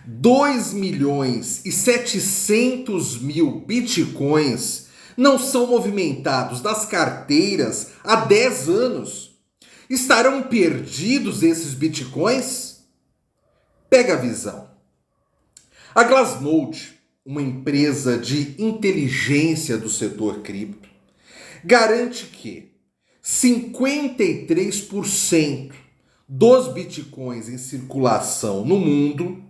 2.700.000 bitcoins não são movimentados das carteiras há 10 anos. Estarão perdidos esses bitcoins? Pega a visão. A Glassnode, uma empresa de inteligência do setor cripto, garante que 53% dos bitcoins em circulação no mundo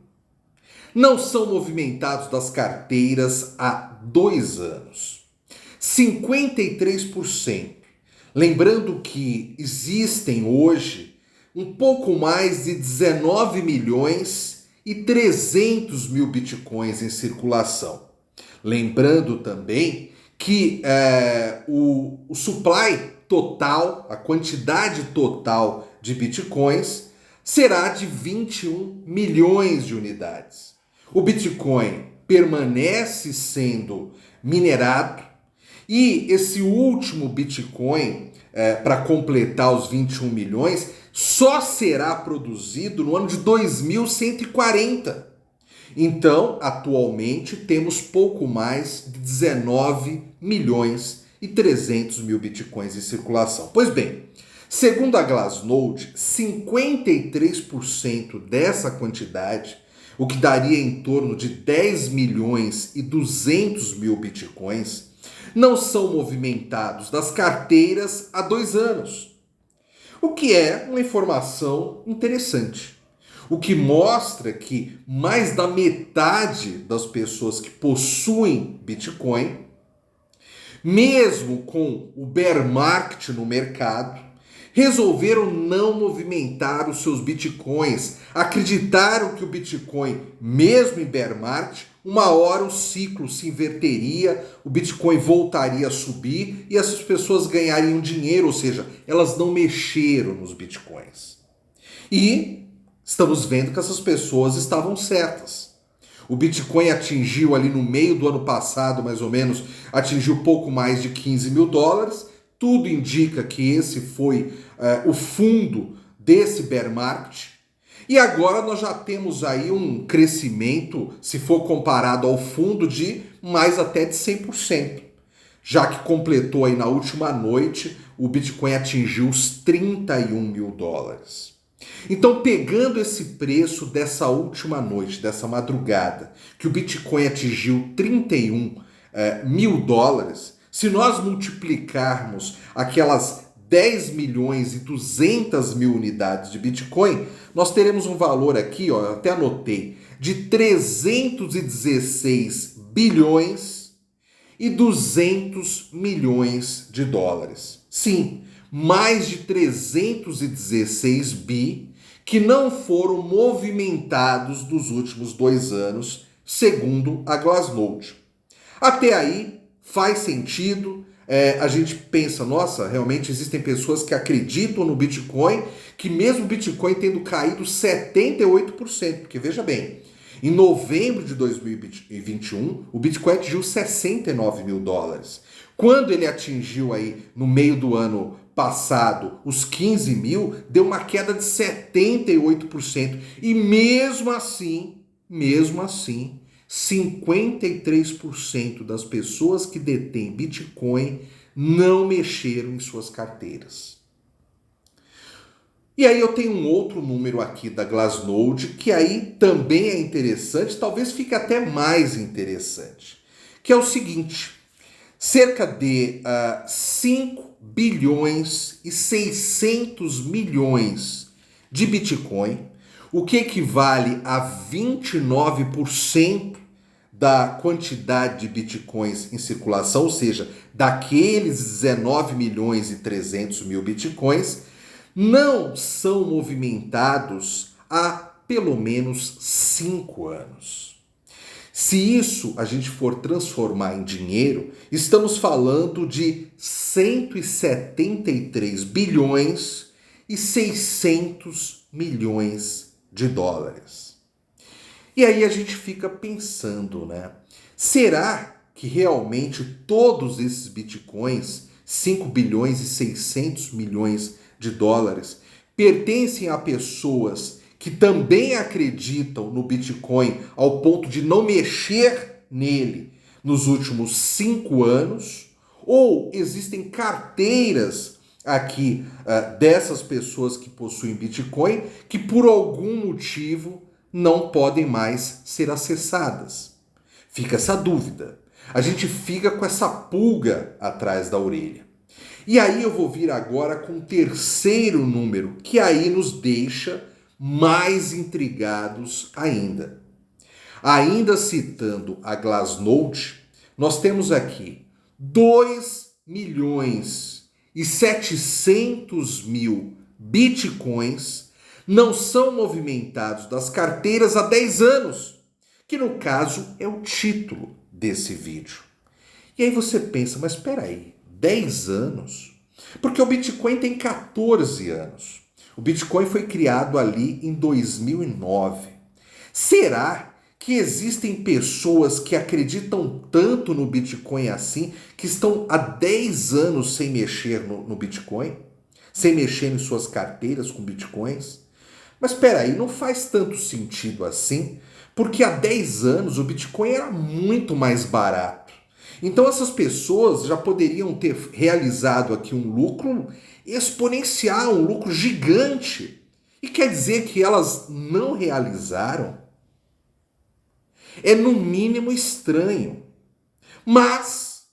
não são movimentados das carteiras há 2 anos. 53%. Lembrando que existem hoje um pouco mais de 19.300.000 bitcoins em circulação. Lembrando também que o supply total, a quantidade total de bitcoins, será de 21 milhões de unidades. O Bitcoin permanece sendo minerado e esse último Bitcoin, para completar os 21 milhões, só será produzido no ano de 2140. Então, atualmente, temos pouco mais de 19.300.000 bitcoins em circulação. Pois bem, segundo a Glassnode, 53% dessa quantidade, o que daria em torno de 10.200.000 bitcoins, não são movimentados das carteiras há 2 anos. O que é uma informação interessante. O que mostra que mais da metade das pessoas que possuem Bitcoin, mesmo com o bear market no mercado, resolveram não movimentar os seus Bitcoins. Acreditaram que o Bitcoin, mesmo em bear market, uma hora o ciclo se inverteria, o Bitcoin voltaria a subir e essas pessoas ganhariam dinheiro, ou seja, elas não mexeram nos Bitcoins. E estamos vendo que essas pessoas estavam certas. O Bitcoin atingiu ali no meio do ano passado, mais ou menos, atingiu pouco mais de 15 mil dólares. Tudo indica que esse foi o fundo desse bear market. E agora nós já temos aí um crescimento, se for comparado ao fundo, de mais até de 100%. Já que completou aí na última noite, o Bitcoin atingiu os 31 mil dólares. Então, pegando esse preço dessa última noite, dessa madrugada, que o Bitcoin atingiu 31 mil dólares, se nós multiplicarmos aquelas 10.200.000 unidades de Bitcoin, nós teremos um valor aqui, ó, eu até anotei, de 316 bilhões e 200 milhões de dólares. Sim, mais de 316 bi que não foram movimentados nos últimos 2 anos, segundo a Glassnode. Até aí faz sentido. A gente pensa, nossa, realmente existem pessoas que acreditam no Bitcoin, que mesmo o Bitcoin tendo caído 78%, porque veja bem, em novembro de 2021, o Bitcoin atingiu 69 mil dólares. Quando ele atingiu aí no meio do ano passado os 15 mil, deu uma queda de 78%. E mesmo assim, 53% das pessoas que detêm Bitcoin não mexeram em suas carteiras. E aí eu tenho um outro número aqui da Glassnode, que aí também é interessante, talvez fique até mais interessante, que é o seguinte: cerca de 5 bilhões e 600 milhões de Bitcoin, o que equivale a 29% da quantidade de Bitcoins em circulação, ou seja, daqueles 19.300.000 Bitcoins, não são movimentados há pelo menos 5 anos. Se isso a gente for transformar em dinheiro, estamos falando de 173 bilhões e 600 milhões de dólares. E aí a gente fica pensando, né? Será que realmente todos esses bitcoins, 5 bilhões e 600 milhões de dólares, pertencem a pessoas que também acreditam no Bitcoin ao ponto de não mexer nele nos últimos 5 anos, ou existem carteiras aqui dessas pessoas que possuem Bitcoin que por algum motivo não podem mais ser acessadas. Fica essa dúvida. A gente fica com essa pulga atrás da orelha. E aí eu vou vir agora com o terceiro número, que aí nos deixa mais intrigados ainda. Ainda citando a Glassnode, nós temos aqui 2.700.000 bitcoins não são movimentados das carteiras há 10 anos, que no caso é o título desse vídeo. E aí você pensa, mas espera aí, 10 anos? Porque o Bitcoin tem 14 anos. O Bitcoin foi criado ali em 2009. Será que existem pessoas que acreditam tanto no Bitcoin assim, que estão há 10 anos sem mexer no Bitcoin? Sem mexer em suas carteiras com Bitcoins? Mas espera aí, não faz tanto sentido assim, porque há 10 anos o Bitcoin era muito mais barato. Então essas pessoas já poderiam ter realizado aqui um lucro exponencial, um lucro gigante. E quer dizer que elas não realizaram? É no mínimo estranho. Mas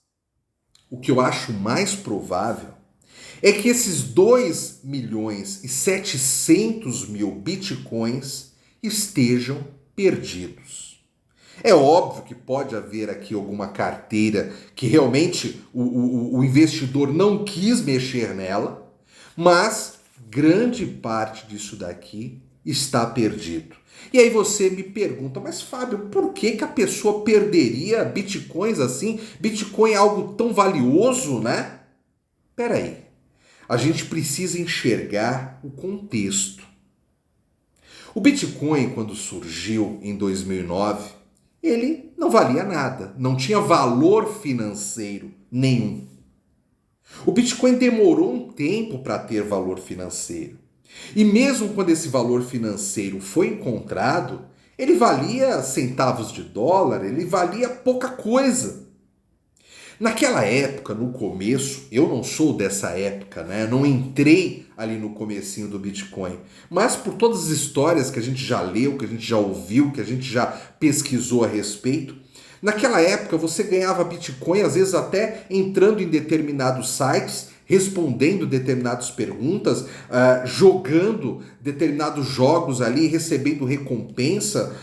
o que eu acho mais provável é que esses 2.700.000 bitcoins estejam perdidos. É óbvio que pode haver aqui alguma carteira que realmente o investidor não quis mexer nela, mas grande parte disso daqui está perdido. E aí você me pergunta, mas Fábio, por que a pessoa perderia bitcoins assim? Bitcoin é algo tão valioso, né? Peraí, a gente precisa enxergar o contexto. O Bitcoin, quando surgiu em 2009, ele não valia nada, não tinha valor financeiro nenhum. O Bitcoin demorou um tempo para ter valor financeiro. E mesmo quando esse valor financeiro foi encontrado, ele valia centavos de dólar, ele valia pouca coisa. Naquela época, no começo, eu não sou dessa época, né? Não entrei ali no comecinho do Bitcoin, mas por todas as histórias que a gente já leu, que a gente já ouviu, que a gente já pesquisou a respeito, naquela época você ganhava Bitcoin, às vezes até entrando em determinados sites, respondendo determinadas perguntas, jogando determinados jogos ali, recebendo recompensa,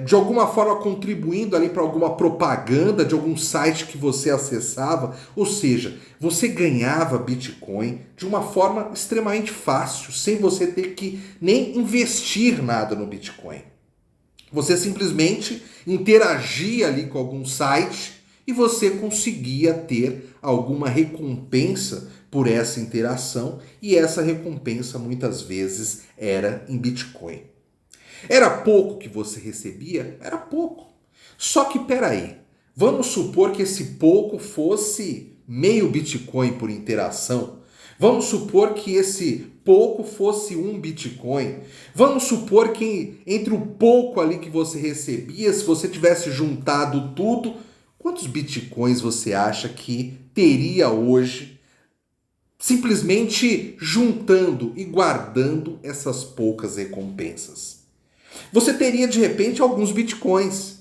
de alguma forma contribuindo ali para alguma propaganda de algum site que você acessava. Ou seja, você ganhava Bitcoin de uma forma extremamente fácil, sem você ter que nem investir nada no Bitcoin. Você simplesmente interagia ali com algum site e você conseguia ter alguma recompensa por essa interação, e essa recompensa muitas vezes era em Bitcoin. Era pouco que você recebia? Era pouco. Só que peraí, vamos supor que esse pouco fosse meio Bitcoin por interação. Vamos supor que esse pouco fosse 1 Bitcoin. Vamos supor que entre o pouco ali que você recebia, se você tivesse juntado tudo, quantos bitcoins você acha que teria hoje simplesmente juntando e guardando essas poucas recompensas? Você teria de repente alguns bitcoins.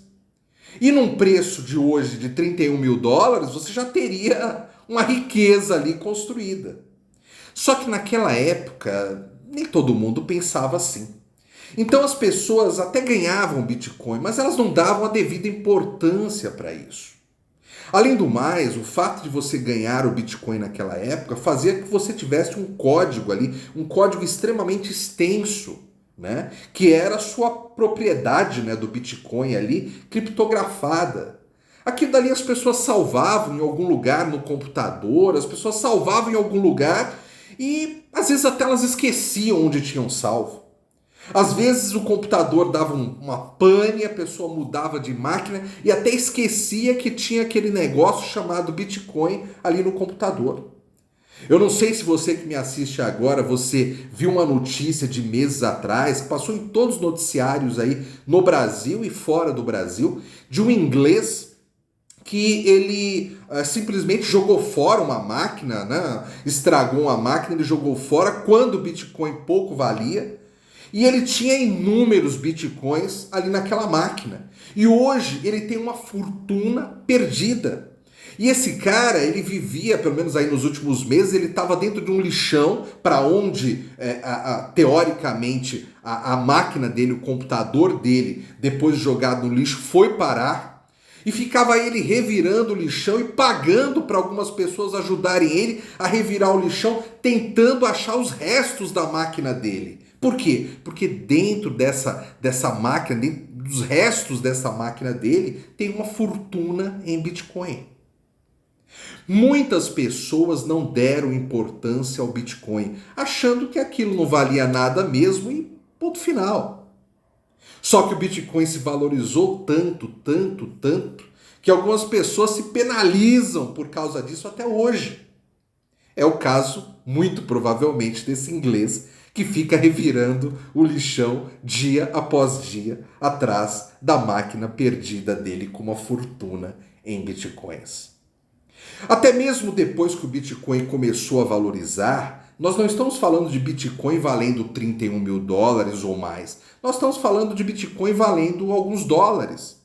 E num preço de hoje de 31 mil dólares, você já teria uma riqueza ali construída. Só que naquela época, nem todo mundo pensava assim. Então as pessoas até ganhavam Bitcoin, mas elas não davam a devida importância para isso. Além do mais, o fato de você ganhar o Bitcoin naquela época fazia que você tivesse um código ali, um código extremamente extenso, né? Que era a sua propriedade, né, do Bitcoin ali, criptografada. Aquilo dali as pessoas salvavam em algum lugar no computador, as pessoas salvavam em algum lugar e às vezes até elas esqueciam onde tinham salvo. Às vezes o computador dava uma pane, a pessoa mudava de máquina e até esquecia que tinha aquele negócio chamado Bitcoin ali no computador. Eu não sei se você que me assiste agora, você viu uma notícia de meses atrás, que passou em todos os noticiários aí no Brasil e fora do Brasil, de um inglês que ele simplesmente jogou fora uma máquina, né? Estragou uma máquina, ele jogou fora quando o Bitcoin pouco valia, e ele tinha inúmeros Bitcoins ali naquela máquina. E hoje ele tem uma fortuna perdida. E esse cara, ele vivia, pelo menos aí nos últimos meses, ele estava dentro de um lixão para onde, teoricamente, a máquina dele, o computador dele, depois de jogado no lixo, foi parar. E ficava ele revirando o lixão e pagando para algumas pessoas ajudarem ele a revirar o lixão, tentando achar os restos da máquina dele. Por quê? Porque dentro dessa máquina, dentro dos restos dessa máquina dele, tem uma fortuna em Bitcoin. Muitas pessoas não deram importância ao Bitcoin, achando que aquilo não valia nada mesmo e ponto final. Só que o Bitcoin se valorizou tanto, tanto, tanto, que algumas pessoas se penalizam por causa disso até hoje. É o caso, muito provavelmente, desse inglês que fica revirando o lixão dia após dia atrás da máquina perdida dele com uma fortuna em Bitcoins. Até mesmo depois que o Bitcoin começou a valorizar, nós não estamos falando de Bitcoin valendo 31 mil dólares ou mais. Nós estamos falando de Bitcoin valendo alguns dólares.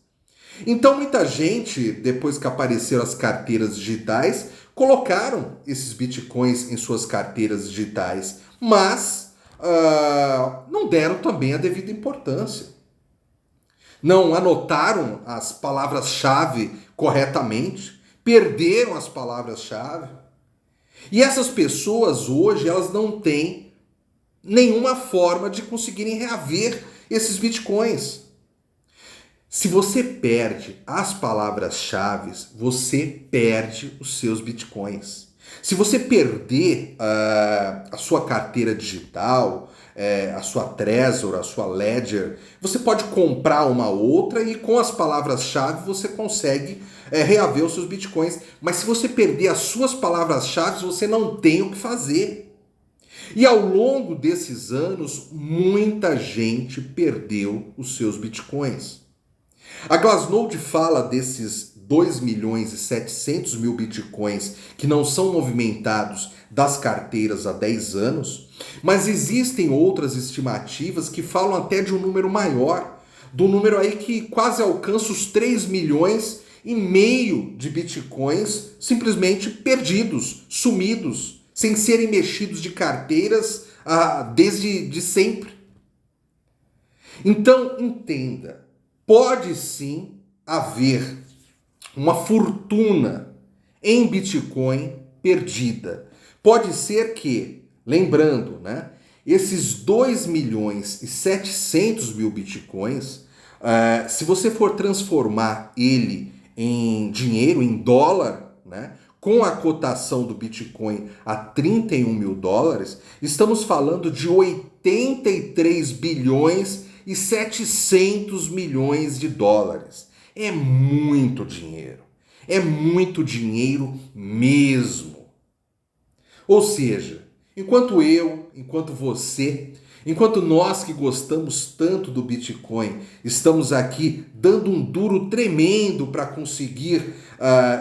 Então muita gente, depois que apareceram as carteiras digitais, colocaram esses Bitcoins em suas carteiras digitais, mas não deram também a devida importância. Não anotaram as palavras-chave corretamente, perderam as palavras-chave. E essas pessoas hoje, elas não têm nenhuma forma de conseguirem reaver esses bitcoins. Se você perde as palavras-chave, você perde os seus bitcoins. Se você perder a sua carteira digital, a sua Trezor, a sua Ledger, você pode comprar uma outra e com as palavras-chave você consegue reaver os seus bitcoins. Mas se você perder as suas palavras-chave, você não tem o que fazer. E ao longo desses anos, muita gente perdeu os seus bitcoins. A Glassnode fala desses 2.700.000 bitcoins que não são movimentados das carteiras há 10 anos, mas existem outras estimativas que falam até de um número maior, do número aí que quase alcança os 3 milhões e meio de bitcoins simplesmente perdidos, sumidos, sem serem mexidos de carteiras desde sempre. Então, entenda, pode sim haver uma fortuna em Bitcoin perdida. Pode ser que, lembrando, né, esses 2.700.000 Bitcoins, se você for transformar ele em dinheiro, em dólar, né, com a cotação do Bitcoin a 31 mil dólares, estamos falando de 83 bilhões e 700 milhões de dólares. É muito dinheiro. É muito dinheiro mesmo. Ou seja, enquanto eu, enquanto você, enquanto nós que gostamos tanto do Bitcoin, estamos aqui dando um duro tremendo para conseguir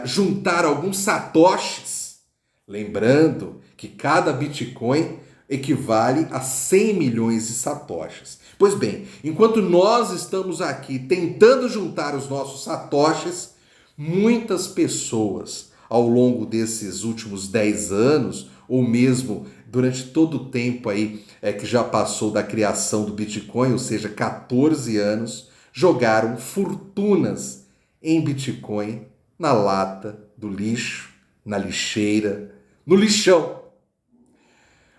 juntar alguns satoshis, lembrando que cada Bitcoin equivale a 100 milhões de satoshis. Pois bem, enquanto nós estamos aqui tentando juntar os nossos satoshis, muitas pessoas ao longo desses últimos 10 anos, ou mesmo durante todo o tempo aí que já passou da criação do Bitcoin, ou seja, 14 anos, jogaram fortunas em Bitcoin na lata do lixo, na lixeira, no lixão.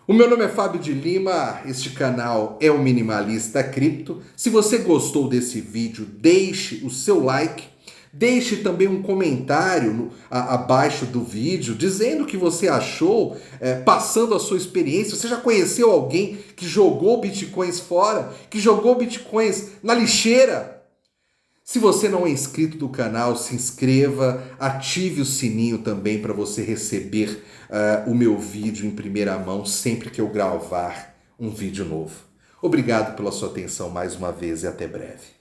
O meu nome é Fábio de Lima, este canal é o Minimalista Cripto. Se você gostou desse vídeo, deixe o seu like, deixe também um comentário abaixo do vídeo, dizendo o que você achou, passando a sua experiência. Você já conheceu alguém que jogou bitcoins fora, que jogou bitcoins na lixeira? Se você não é inscrito do canal, se inscreva, ative o sininho também para você receber o meu vídeo em primeira mão sempre que eu gravar um vídeo novo. Obrigado pela sua atenção mais uma vez e até breve.